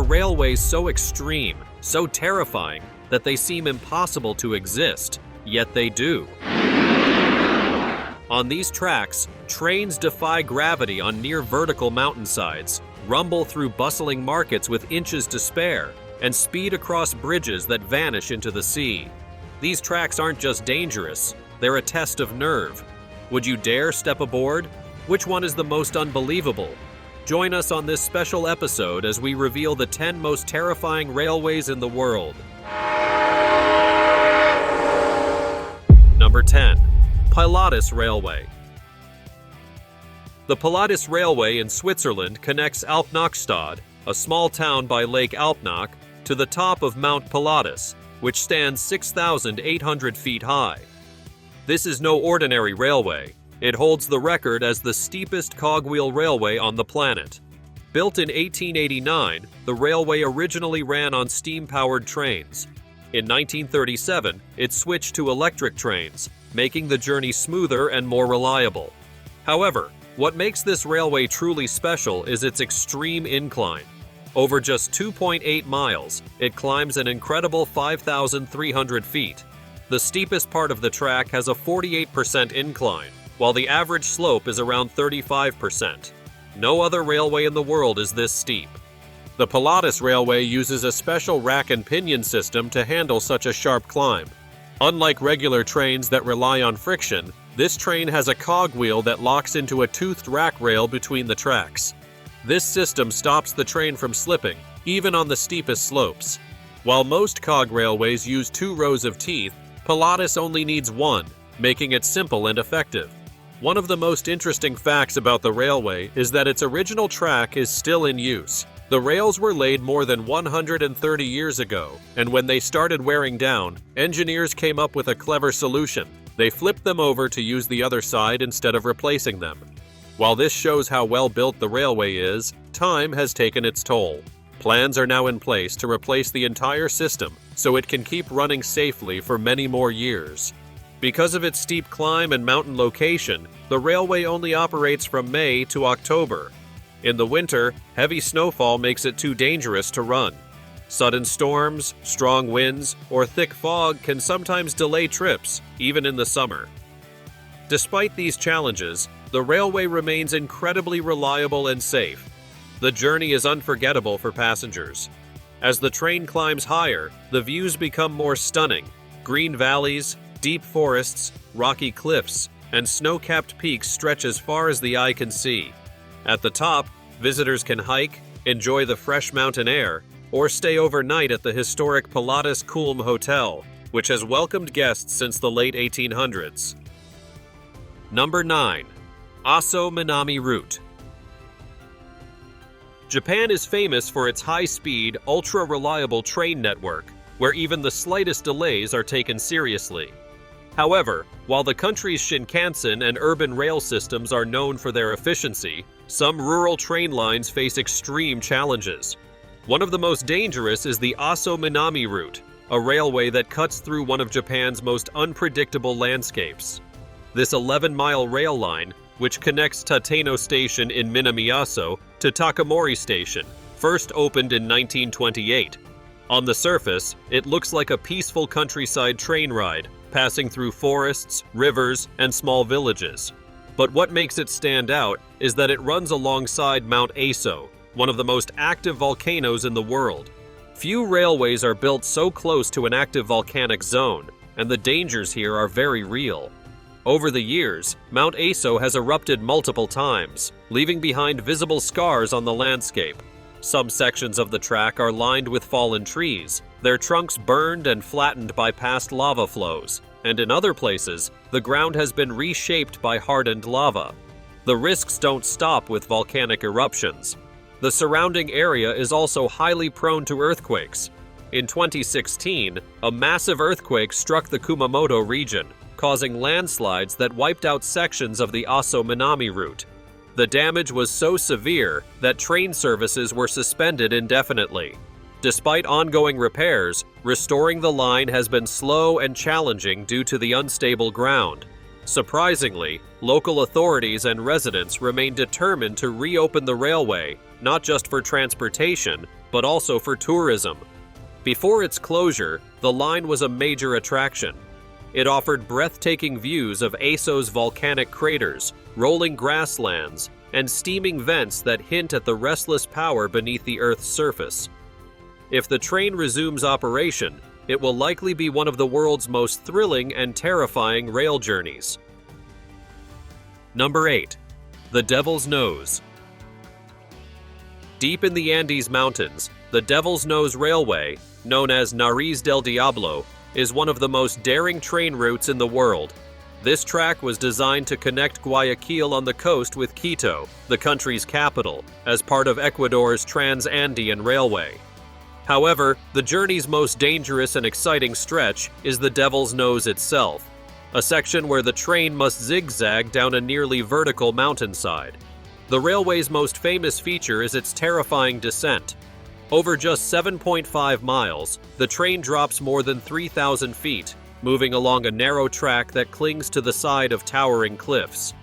are railways so extreme, so terrifying, that they seem impossible to exist, yet they do. On these tracks, trains defy gravity on near-vertical mountainsides, rumble through bustling markets with inches to spare, and speed across bridges that vanish into the sea. These tracks aren't just dangerous, they're a test of nerve. Would you dare step aboard? Which one is the most unbelievable? Join us on this special episode as we reveal the 10 most terrifying railways in the world. Number 10. Pilatus Railway. The Pilatus Railway in Switzerland connects Alpnachstad, a small town by Lake Alpnach, to the top of Mount Pilatus, which stands 6,800 feet high. This is no ordinary railway. It holds the record as the steepest cogwheel railway on the planet. Built in 1889, the railway originally ran on steam-powered trains. In 1937, it switched to electric trains, making the journey smoother and more reliable. However, what makes this railway truly special is its extreme incline. Over just 2.8 miles, it climbs an incredible 5,300 feet. The steepest part of the track has a 48% incline, while the average slope is around 35%. No other railway in the world is this steep. The Pilatus Railway uses a special rack and pinion system to handle such a sharp climb. Unlike regular trains that rely on friction, this train has a cogwheel that locks into a toothed rack rail between the tracks. This system stops the train from slipping, even on the steepest slopes. While most cog railways use 2 rows of teeth, Pilatus only needs 1, making it simple and effective. One of the most interesting facts about the railway is that its original track is still in use. The rails were laid more than 130 years ago, and when they started wearing down, engineers came up with a clever solution. They flipped them over to use the other side instead of replacing them. While this shows how well built the railway is, time has taken its toll. Plans are now in place to replace the entire system so it can keep running safely for many more years. Because of its steep climb and mountain location, the railway only operates from May to October. In the winter, heavy snowfall makes it too dangerous to run. Sudden storms, strong winds, or thick fog can sometimes delay trips, even in the summer. Despite these challenges, the railway remains incredibly reliable and safe. The journey is unforgettable for passengers. As the train climbs higher, the views become more stunning. Green valleys, deep forests, rocky cliffs, and snow-capped peaks stretch as far as the eye can see. At the top, visitors can hike, enjoy the fresh mountain air, or stay overnight at the historic Pilatus Kulm Hotel, which has welcomed guests since the late 1800s. Number 9. Aso Minami Route. Japan is famous for its high-speed, ultra-reliable train network, where even the slightest delays are taken seriously. However, while the country's Shinkansen and urban rail systems are known for their efficiency, some rural train lines face extreme challenges. One of the most dangerous is the Aso Minami Route, a railway that cuts through one of Japan's most unpredictable landscapes. This 11-mile rail line, which connects Tateno Station in Minami-Aso to Takamori Station, first opened in 1928. On the surface, it looks like a peaceful countryside train ride, passing through forests, rivers, and small villages. But what makes it stand out is that it runs alongside Mount Aso, one of the most active volcanoes in the world. Few railways are built so close to an active volcanic zone, and the dangers here are very real. Over the years, Mount Aso has erupted multiple times, leaving behind visible scars on the landscape. Some sections of the track are lined with fallen trees, their trunks burned and flattened by past lava flows, and in other places, the ground has been reshaped by hardened lava. The risks don't stop with volcanic eruptions. The surrounding area is also highly prone to earthquakes. In 2016, a massive earthquake struck the Kumamoto region, causing landslides that wiped out sections of the Aso Minami Route. The damage was so severe that train services were suspended indefinitely. Despite ongoing repairs, restoring the line has been slow and challenging due to the unstable ground. Surprisingly, local authorities and residents remain determined to reopen the railway, not just for transportation, but also for tourism. Before its closure, the line was a major attraction. It offered breathtaking views of Aso's volcanic craters, rolling grasslands, and steaming vents that hint at the restless power beneath the Earth's surface. If the train resumes operation, it will likely be one of the world's most thrilling and terrifying rail journeys. Number 8. The Devil's Nose. Deep in the Andes Mountains, the Devil's Nose Railway, known as Nariz del Diablo, is one of the most daring train routes in the world. This track was designed to connect Guayaquil on the coast with Quito, the country's capital, as part of Ecuador's Trans-Andean Railway. However, the journey's most dangerous and exciting stretch is the Devil's Nose itself, a section where the train must zigzag down a nearly vertical mountainside. The railway's most famous feature is its terrifying descent. Over just 7.5 miles, the train drops more than 3,000 feet, moving along a narrow track that clings to the side of towering cliffs.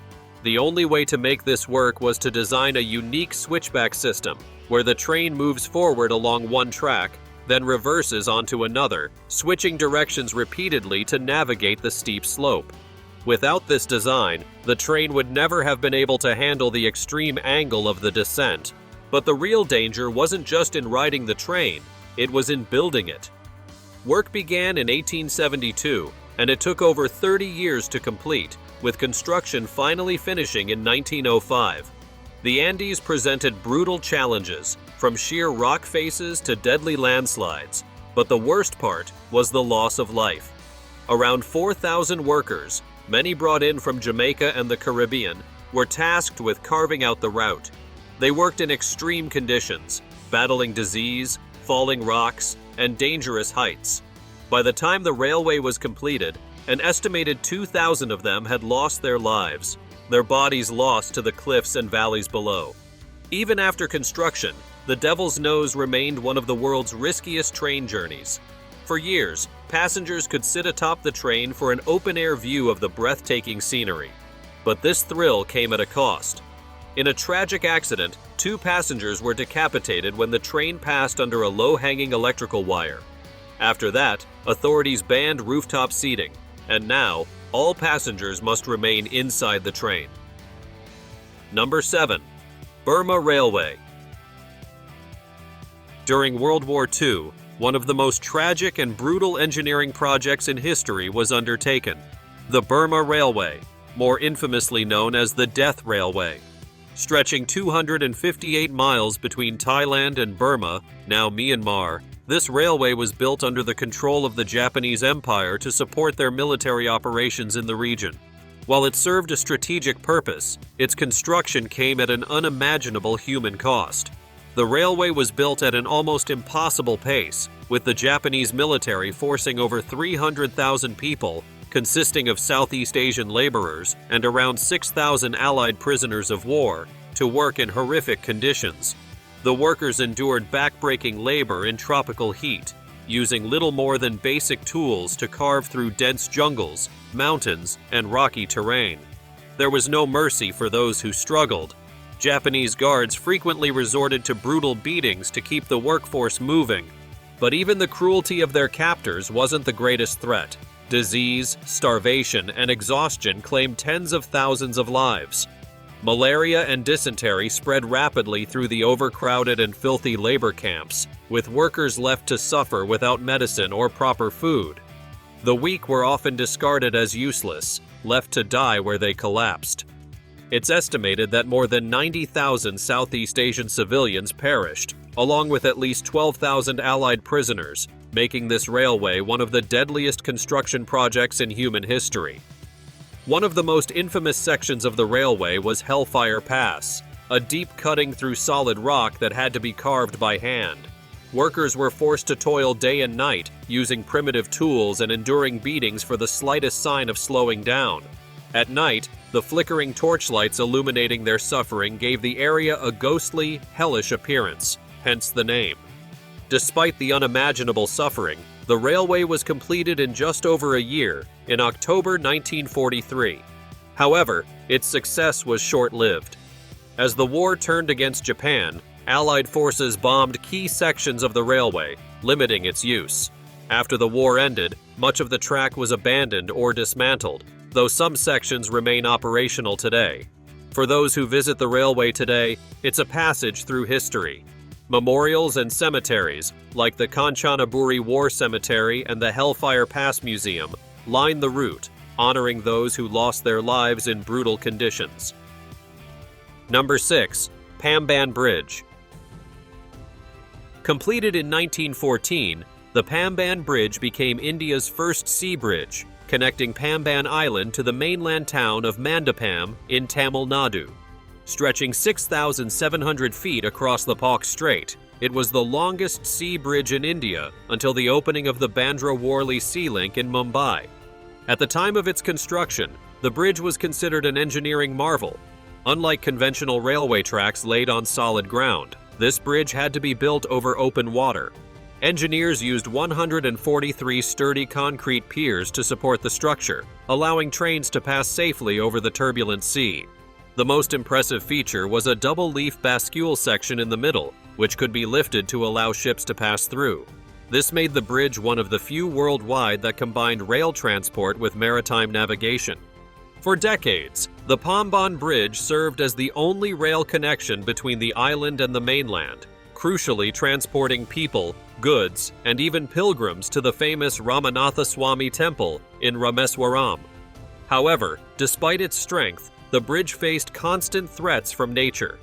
The only way to make this work was to design a unique switchback system, where the train moves forward along one track, then reverses onto another, switching directions repeatedly to navigate the steep slope. Without this design, the train would never have been able to handle the extreme angle of the descent. But the real danger wasn't just in riding the train, it was in building it. Work began in 1872, and it took over 30 years to complete, with construction finally finishing in 1905. The Andes presented brutal challenges, from sheer rock faces to deadly landslides, but the worst part was the loss of life. Around 4,000 workers, many brought in from Jamaica and the Caribbean, were tasked with carving out the route. They worked in extreme conditions, battling disease, falling rocks, and dangerous heights. By the time the railway was completed, an estimated 2,000 of them had lost their lives, their bodies lost to the cliffs and valleys below. Even after construction, the Devil's Nose remained one of the world's riskiest train journeys. For years, passengers could sit atop the train for an open-air view of the breathtaking scenery. But this thrill came at a cost. In a tragic accident, 2 passengers were decapitated when the train passed under a low-hanging electrical wire. After that, authorities banned rooftop seating, and now, all passengers must remain inside the train. Number 7. Burma Railway. During World War II, one of the most tragic and brutal engineering projects in history was undertaken: the Burma Railway, more infamously known as the Death Railway. Stretching 258 miles between Thailand and Burma, now Myanmar, this railway was built under the control of the Japanese Empire to support their military operations in the region. While it served a strategic purpose, its construction came at an unimaginable human cost. The railway was built at an almost impossible pace, with the Japanese military forcing over 300,000 people, consisting of Southeast Asian laborers and around 6,000 Allied prisoners of war, to work in horrific conditions. The workers endured backbreaking labor in tropical heat, using little more than basic tools to carve through dense jungles, mountains, and rocky terrain. There was no mercy for those who struggled. Japanese guards frequently resorted to brutal beatings to keep the workforce moving. But even the cruelty of their captors wasn't the greatest threat. Disease, starvation, and exhaustion claimed tens of thousands of lives. Malaria and dysentery spread rapidly through the overcrowded and filthy labor camps, with workers left to suffer without medicine or proper food. The weak were often discarded as useless, left to die where they collapsed. It's estimated that more than 90,000 Southeast Asian civilians perished, along with at least 12,000 Allied prisoners, making this railway one of the deadliest construction projects in human history. One of the most infamous sections of the railway was Hellfire Pass, a deep cutting through solid rock that had to be carved by hand. Workers were forced to toil day and night, using primitive tools and enduring beatings for the slightest sign of slowing down. At night, the flickering torchlights illuminating their suffering gave the area a ghostly, hellish appearance, hence the name. Despite the unimaginable suffering, the railway was completed in just over a year, in October 1943. However, its success was short-lived. As the war turned against Japan, Allied forces bombed key sections of the railway, limiting its use. After the war ended, much of the track was abandoned or dismantled, though some sections remain operational today. For those who visit the railway today, it's a passage through history. Memorials and cemeteries, like the Kanchanaburi War Cemetery and the Hellfire Pass Museum, line the route, honoring those who lost their lives in brutal conditions. Number 6. Pamban Bridge. Completed in 1914, the Pamban Bridge became India's first sea bridge, connecting Pamban Island to the mainland town of Mandapam in Tamil Nadu. Stretching 6,700 feet across the Palk Strait, it was the longest sea bridge in India until the opening of the Bandra-Worli Sea Link in Mumbai. At the time of its construction, the bridge was considered an engineering marvel. Unlike conventional railway tracks laid on solid ground, this bridge had to be built over open water. Engineers used 143 sturdy concrete piers to support the structure, allowing trains to pass safely over the turbulent sea. The most impressive feature was a double-leaf bascule section in the middle, which could be lifted to allow ships to pass through. This made the bridge one of the few worldwide that combined rail transport with maritime navigation. For decades, the Pamban Bridge served as the only rail connection between the island and the mainland, crucially transporting people, goods, and even pilgrims to the famous Ramanatha Swami Temple in Rameswaram. However, despite its strength, the bridge faced constant threats from nature.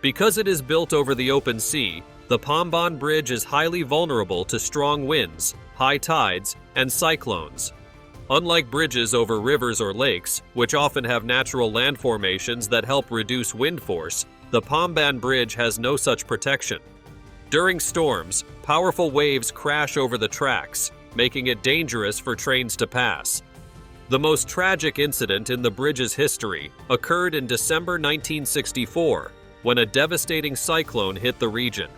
Because it is built over the open sea, the Pamban Bridge is highly vulnerable to strong winds, high tides, and cyclones. Unlike bridges over rivers or lakes, which often have natural land formations that help reduce wind force, the Pamban Bridge has no such protection. During storms, powerful waves crash over the tracks, making it dangerous for trains to pass. The most tragic incident in the bridge's history occurred in December 1964, when a devastating cyclone hit the region.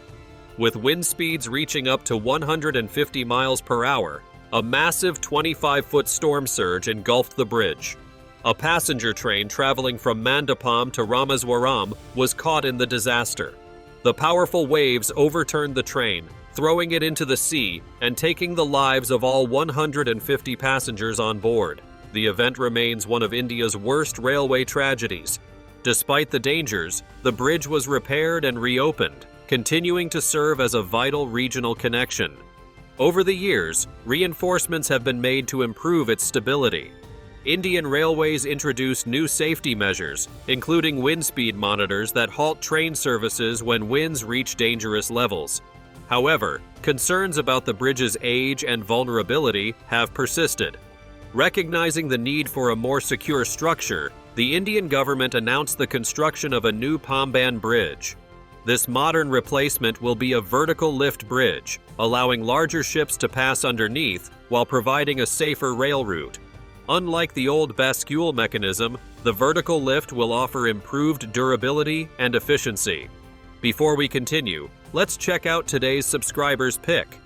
With wind speeds reaching up to 150 miles per hour, a massive 25-foot storm surge engulfed the bridge. A passenger train traveling from Mandapam to Rameswaram was caught in the disaster. The powerful waves overturned the train, throwing it into the sea and taking the lives of all 150 passengers on board. The event remains one of India's worst railway tragedies. Despite the dangers, the bridge was repaired and reopened, continuing to serve as a vital regional connection. Over the years, reinforcements have been made to improve its stability. Indian Railways introduced new safety measures, including wind speed monitors that halt train services when winds reach dangerous levels. However, concerns about the bridge's age and vulnerability have persisted. Recognizing the need for a more secure structure, the Indian government announced the construction of a new Pamban Bridge. This modern replacement will be a vertical lift bridge, allowing larger ships to pass underneath while providing a safer rail route. Unlike the old bascule mechanism, the vertical lift will offer improved durability and efficiency. Before we continue, let's check out today's subscriber's pick.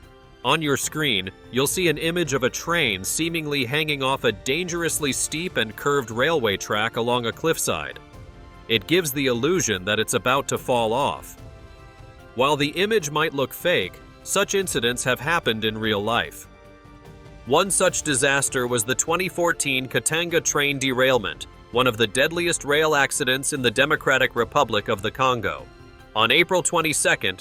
On your screen, you'll see an image of a train seemingly hanging off a dangerously steep and curved railway track along a cliffside. It gives the illusion that it's about to fall off. While the image might look fake, such incidents have happened in real life. One such disaster was the 2014 Katanga train derailment, one of the deadliest rail accidents in the Democratic Republic of the Congo. On April 22,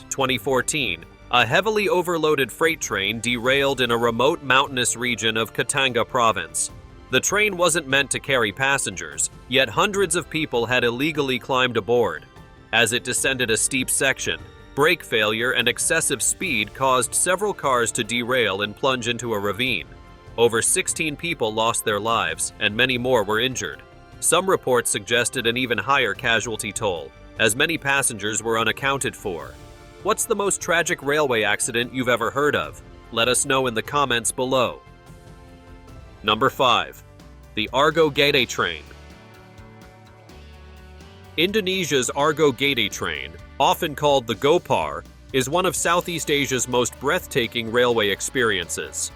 2014, a heavily overloaded freight train derailed in a remote mountainous region of Katanga province. The train wasn't meant to carry passengers, yet hundreds of people had illegally climbed aboard. As it descended a steep section, brake failure and excessive speed caused several cars to derail and plunge into a ravine. Over 16 people lost their lives, and many more were injured. Some reports suggested an even higher casualty toll, as many passengers were unaccounted for. What's the most tragic railway accident you've ever heard of? Let us know in the comments below. Number 5. The Argo Gede train. Indonesia's Argo Gede train, often called the Gopar, is one of Southeast Asia's most breathtaking railway experiences.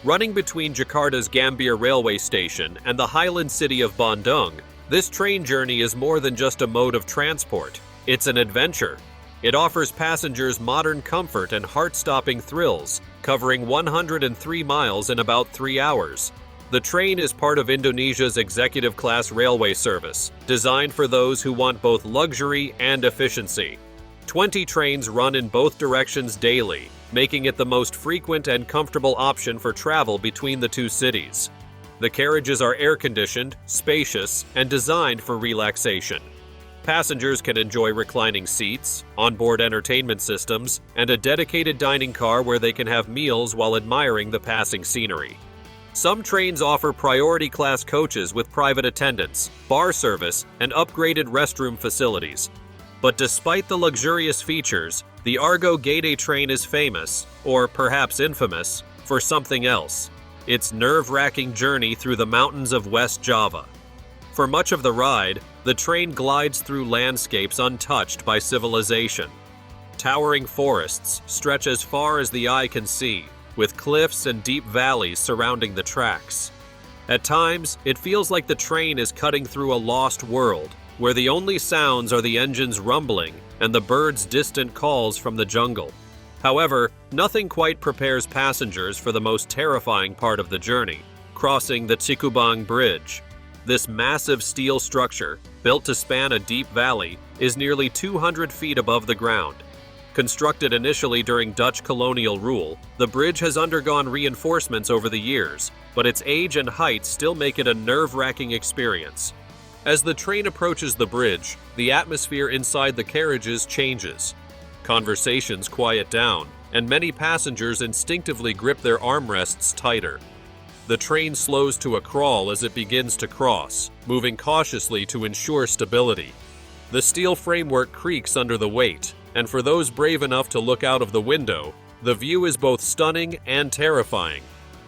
Running between Jakarta's Gambir railway station and the highland city of Bandung, this train journey is more than just a mode of transport. It's an adventure. It offers passengers modern comfort and heart-stopping thrills, covering 103 miles in about 3 hours. The train is part of Indonesia's executive-class railway service, designed for those who want both luxury and efficiency. 20 trains run in both directions daily, making it the most frequent and comfortable option for travel between the two cities. The carriages are air-conditioned, spacious, and designed for relaxation. Passengers can enjoy reclining seats, onboard entertainment systems, and a dedicated dining car where they can have meals while admiring the passing scenery. Some trains offer priority-class coaches with private attendants, bar service, and upgraded restroom facilities. But despite the luxurious features, the Argo Gede train is famous, or perhaps infamous, for something else: its nerve-wracking journey through the mountains of West Java. For much of the ride, the train glides through landscapes untouched by civilization. Towering forests stretch as far as the eye can see, with cliffs and deep valleys surrounding the tracks. At times, it feels like the train is cutting through a lost world, where the only sounds are the engine's rumbling and the birds' distant calls from the jungle. However, nothing quite prepares passengers for the most terrifying part of the journey: crossing the Pamban Bridge. This massive steel structure, built to span a deep valley, is nearly 200 feet above the ground. Constructed initially during Dutch colonial rule, the bridge has undergone reinforcements over the years, but its age and height still make it a nerve-wracking experience. As the train approaches the bridge, the atmosphere inside the carriages changes. Conversations quiet down, and many passengers instinctively grip their armrests tighter. The train slows to a crawl as it begins to cross, moving cautiously to ensure stability. The steel framework creaks under the weight, and for those brave enough to look out of the window, the view is both stunning and terrifying.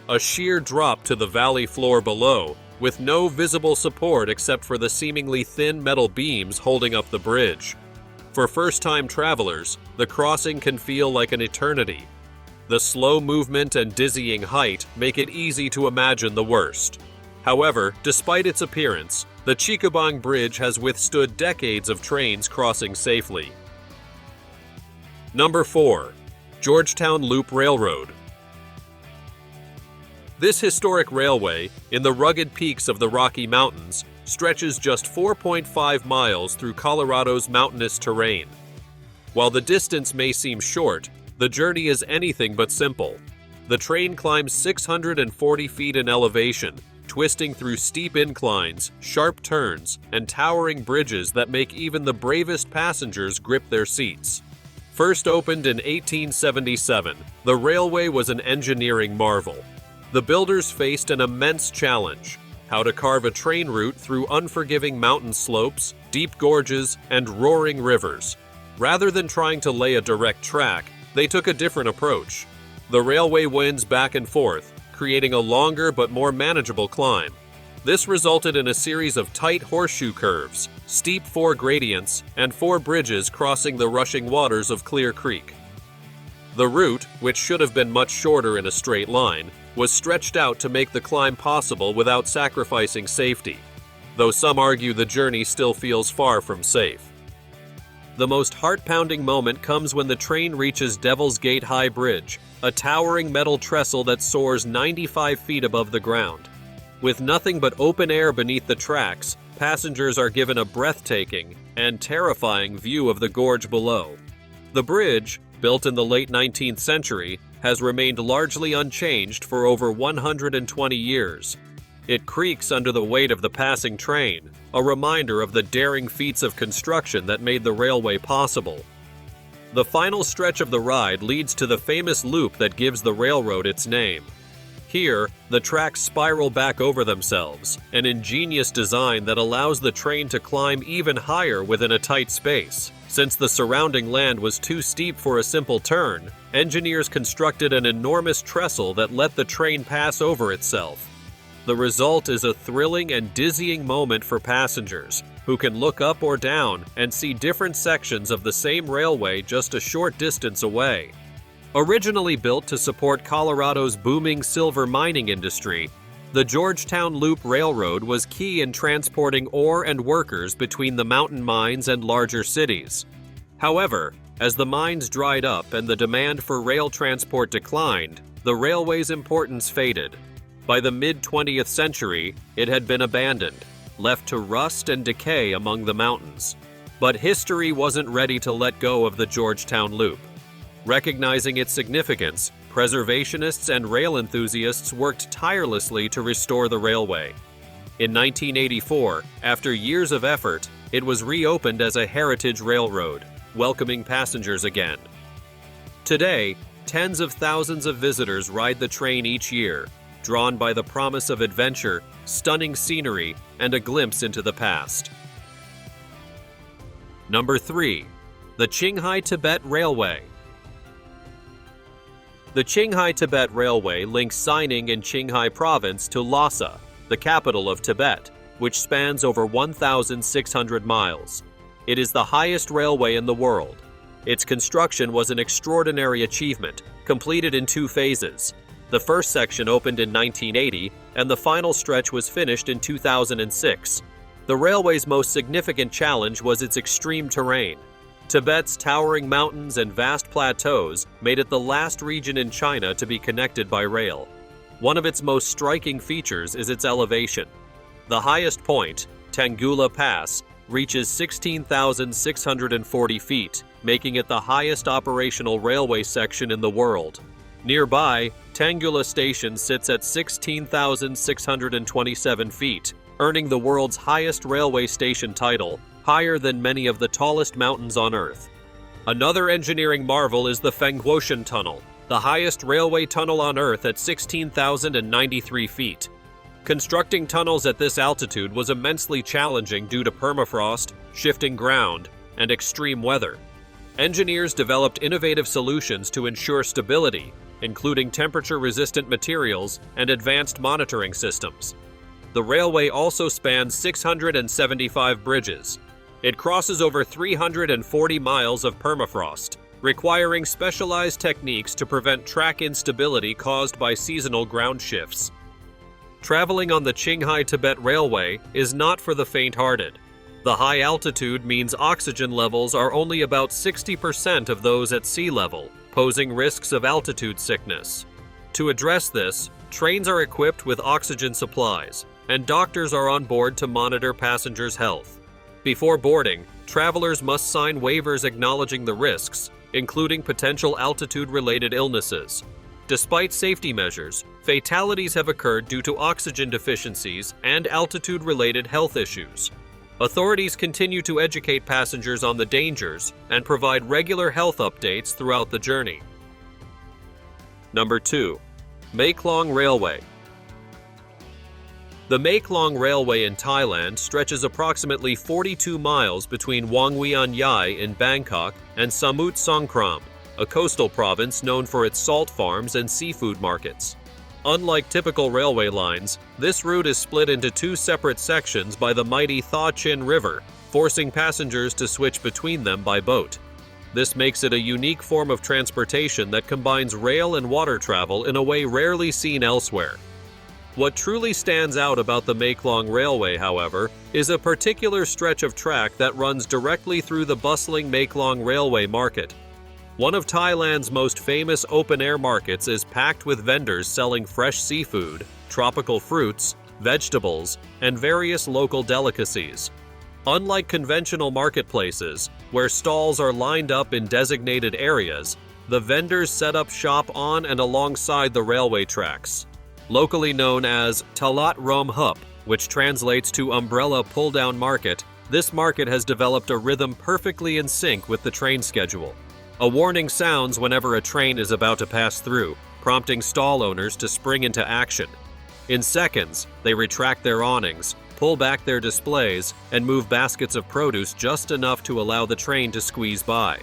A sheer drop to the valley floor below, with no visible support except for the seemingly thin metal beams holding up the bridge. For first-time travelers, the crossing can feel like an eternity. The slow movement and dizzying height make it easy to imagine the worst. However, despite its appearance, the Qinghai-Tibet Bridge has withstood decades of trains crossing safely. Number 4. Georgetown Loop Railroad. This historic railway, in the rugged peaks of the Rocky Mountains, stretches just 4.5 miles through Colorado's mountainous terrain. While the distance may seem short, the journey is anything but simple. The train climbs 640 feet in elevation, twisting through steep inclines, sharp turns, and towering bridges that make even the bravest passengers grip their seats. First opened in 1877, the railway was an engineering marvel. The builders faced an immense challenge: how to carve a train route through unforgiving mountain slopes, deep gorges, and roaring rivers. Rather than trying to lay a direct track, they took a different approach. The railway winds back and forth, creating a longer but more manageable climb. This resulted in a series of tight horseshoe curves, steep 4 gradients, and 4 bridges crossing the rushing waters of Clear Creek. The route, which should have been much shorter in a straight line, was stretched out to make the climb possible without sacrificing safety, though some argue the journey still feels far from safe. The most heart-pounding moment comes when the train reaches Devil's Gate High Bridge, a towering metal trestle that soars 95 feet above the ground. With nothing but open air beneath the tracks, passengers are given a breathtaking and terrifying view of the gorge below. The bridge, built in the late 19th century, has remained largely unchanged for over 120 years. It creaks under the weight of the passing train, a reminder of the daring feats of construction that made the railway possible. The final stretch of the ride leads to the famous loop that gives the railroad its name. Here, the tracks spiral back over themselves, an ingenious design that allows the train to climb even higher within a tight space. Since the surrounding land was too steep for a simple turn, engineers constructed an enormous trestle that let the train pass over itself. The result is a thrilling and dizzying moment for passengers, who can look up or down and see different sections of the same railway just a short distance away. Originally built to support Colorado's booming silver mining industry, the Georgetown Loop Railroad was key in transporting ore and workers between the mountain mines and larger cities. However, As the mines dried up and the demand for rail transport declined, the railway's importance faded. By the mid-20th century, it had been abandoned, left to rust and decay among the mountains. But history wasn't ready to let go of the Georgetown Loop. Recognizing its significance, preservationists and rail enthusiasts worked tirelessly to restore the railway. In 1984, after years of effort, it was reopened as a heritage railroad, welcoming passengers again. Today, tens of thousands of visitors ride the train each year, drawn by the promise of adventure, stunning scenery, and a glimpse into the past. Number 3. The Qinghai-Tibet Railway. The Qinghai-Tibet Railway links Xining in Qinghai Province to Lhasa, the capital of Tibet, which spans over 1,600 miles. It is the highest railway in the world. Its construction was an extraordinary achievement, completed in 2 phases. The first section opened in 1980, and the final stretch was finished in 2006. The railway's most significant challenge was its extreme terrain. Tibet's towering mountains and vast plateaus made it the last region in China to be connected by rail. One of its most striking features is its elevation. The highest point, Tangula Pass, reaches 16,640 feet, making it the highest operational railway section in the world. Nearby, Tangula Station sits at 16,627 feet, earning the world's highest railway station title, higher than many of the tallest mountains on Earth. Another engineering marvel is the Fenghuoshan Tunnel, the highest railway tunnel on Earth at 16,093 feet. Constructing tunnels at this altitude was immensely challenging due to permafrost, shifting ground, and extreme weather. Engineers developed innovative solutions to ensure stability, including temperature-resistant materials and advanced monitoring systems. The railway also spans 675 bridges. It crosses over 340 miles of permafrost, requiring specialized techniques to prevent track instability caused by seasonal ground shifts. Traveling on the Qinghai-Tibet Railway is not for the faint-hearted. The high altitude means oxygen levels are only about 60% of those at sea level, posing risks of altitude sickness. To address this, trains are equipped with oxygen supplies, and doctors are on board to monitor passengers' health. Before boarding, travelers must sign waivers acknowledging the risks, including potential altitude-related illnesses. Despite safety measures, fatalities have occurred due to oxygen deficiencies and altitude-related health issues. Authorities continue to educate passengers on the dangers and provide regular health updates throughout the journey. Number 2. Maeklong Railway. The Maeklong Railway in Thailand stretches approximately 42 miles between Wangwean Yai in Bangkok and Samut Songkhram, a coastal province known for its salt farms and seafood markets. Unlike typical railway lines, this route is split into 2 separate sections by the mighty Tha Chin River, forcing passengers to switch between them by boat. This makes it a unique form of transportation that combines rail and water travel in a way rarely seen elsewhere. What truly stands out about the Maeklong Railway, however, is a particular stretch of track that runs directly through the bustling Maeklong Railway market. One of Thailand's most famous open-air markets is packed with vendors selling fresh seafood, tropical fruits, vegetables, and various local delicacies. Unlike conventional marketplaces, where stalls are lined up in designated areas, the vendors set up shop on and alongside the railway tracks. Locally known as Talat Rom Hup, which translates to umbrella pull-down market, this market has developed a rhythm perfectly in sync with the train schedule. A warning sounds whenever a train is about to pass through, prompting stall owners to spring into action. In seconds, they retract their awnings, pull back their displays, and move baskets of produce just enough to allow the train to squeeze by.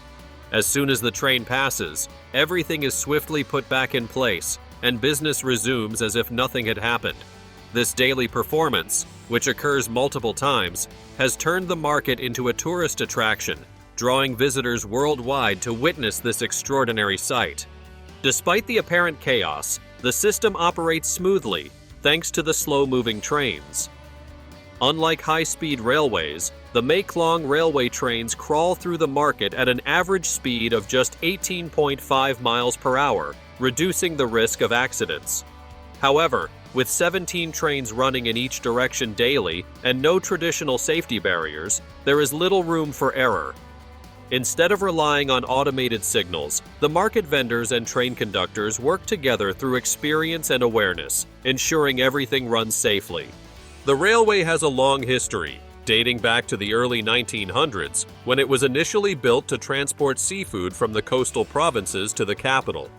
As soon as the train passes, everything is swiftly put back in place, and business resumes as if nothing had happened. This daily performance, which occurs multiple times, has turned the market into a tourist attraction, drawing visitors worldwide to witness this extraordinary sight. Despite the apparent chaos, the system operates smoothly thanks to the slow-moving trains. Unlike high-speed railways, the The Maeklong Railway trains crawl through the market at an average speed of just 18.5 miles per hour, reducing the risk of accidents. However, with 17 trains running in each direction daily and no traditional safety barriers, there is little room for error. Instead of relying on automated signals, the market vendors and train conductors work together through experience and awareness, ensuring everything runs safely. The railway has a long history, dating back to the early 1900s, when it was initially built to transport seafood from the coastal provinces to the capital.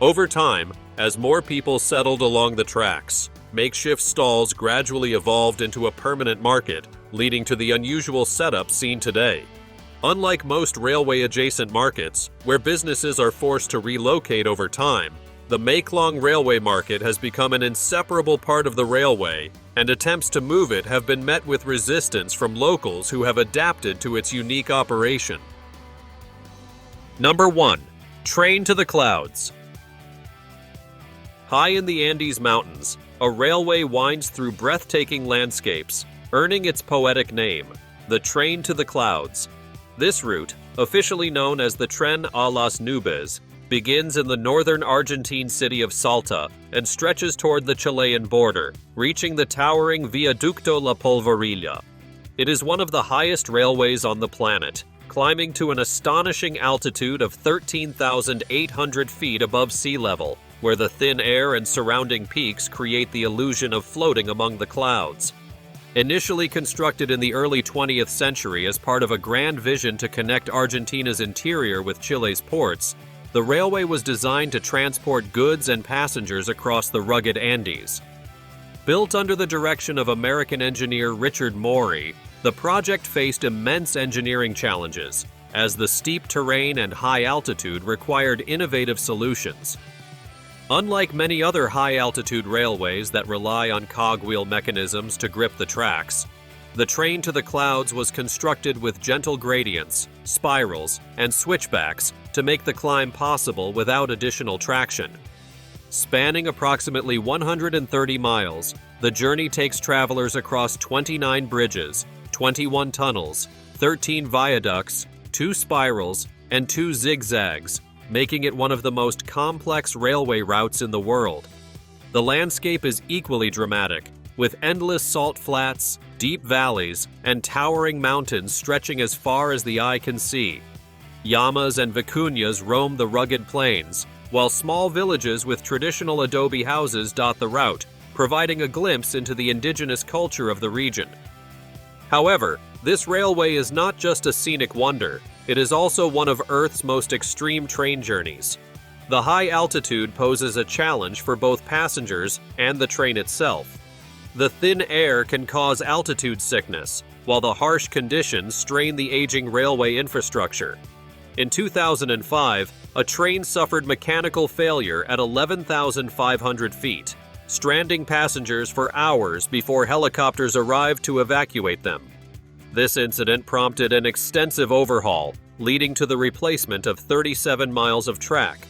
Over time, as more people settled along the tracks, makeshift stalls gradually evolved into a permanent market, leading to the unusual setup seen today. Unlike most railway-adjacent markets, where businesses are forced to relocate over time, the Maeklong Railway market has become an inseparable part of the railway, and attempts to move it have been met with resistance from locals who have adapted to its unique operation. Number 1. Train to the clouds. High in the Andes Mountains, a railway winds through breathtaking landscapes, earning its poetic name, the Train to the Clouds. This route, officially known as the Tren a las Nubes, begins in the northern Argentine city of Salta and stretches toward the Chilean border, reaching the towering Viaducto La Polvorilla. It is one of the highest railways on the planet, climbing to an astonishing altitude of 13,800 feet above sea level, where the thin air and surrounding peaks create the illusion of floating among the clouds. Initially constructed in the early 20th century as part of a grand vision to connect Argentina's interior with Chile's ports, the railway was designed to transport goods and passengers across the rugged Andes. Built under the direction of American engineer Richard Morey, the project faced immense engineering challenges, as the steep terrain and high altitude required innovative solutions. Unlike many other high-altitude railways that rely on cogwheel mechanisms to grip the tracks, the Train to the Clouds was constructed with gentle gradients, spirals, and switchbacks to make the climb possible without additional traction. Spanning approximately 130 miles, the journey takes travelers across 29 bridges, 21 tunnels, 13 viaducts, 2 spirals, and 2 zigzags, making it one of the most complex railway routes in the world. The landscape is equally dramatic, with endless salt flats, deep valleys, and towering mountains stretching as far as the eye can see. Llamas and vicuñas roam the rugged plains, while small villages with traditional adobe houses dot the route, providing a glimpse into the indigenous culture of the region. However, this railway is not just a scenic wonder, it is also one of Earth's most extreme train journeys. The high altitude poses a challenge for both passengers and the train itself. The thin air can cause altitude sickness, while the harsh conditions strain the aging railway infrastructure. In 2005, a train suffered mechanical failure at 11,500 feet, stranding passengers for hours before helicopters arrived to evacuate them. This incident prompted an extensive overhaul, leading to the replacement of 37 miles of track.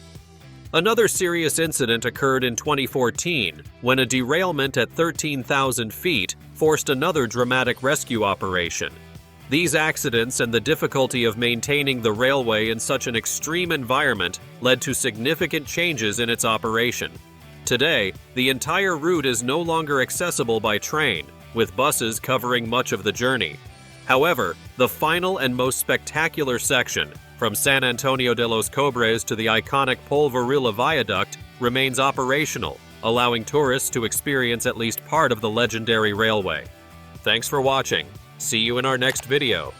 Another serious incident occurred in 2014, when a derailment at 13,000 feet forced another dramatic rescue operation. These accidents and the difficulty of maintaining the railway in such an extreme environment led to significant changes in its operation. Today, the entire route is no longer accessible by train, with buses covering much of the journey. However, the final and most spectacular section, from San Antonio de los Cobres to the iconic Polvorilla Viaduct, remains operational, allowing tourists to experience at least part of the legendary railway. Thanks for watching. See you in our next video.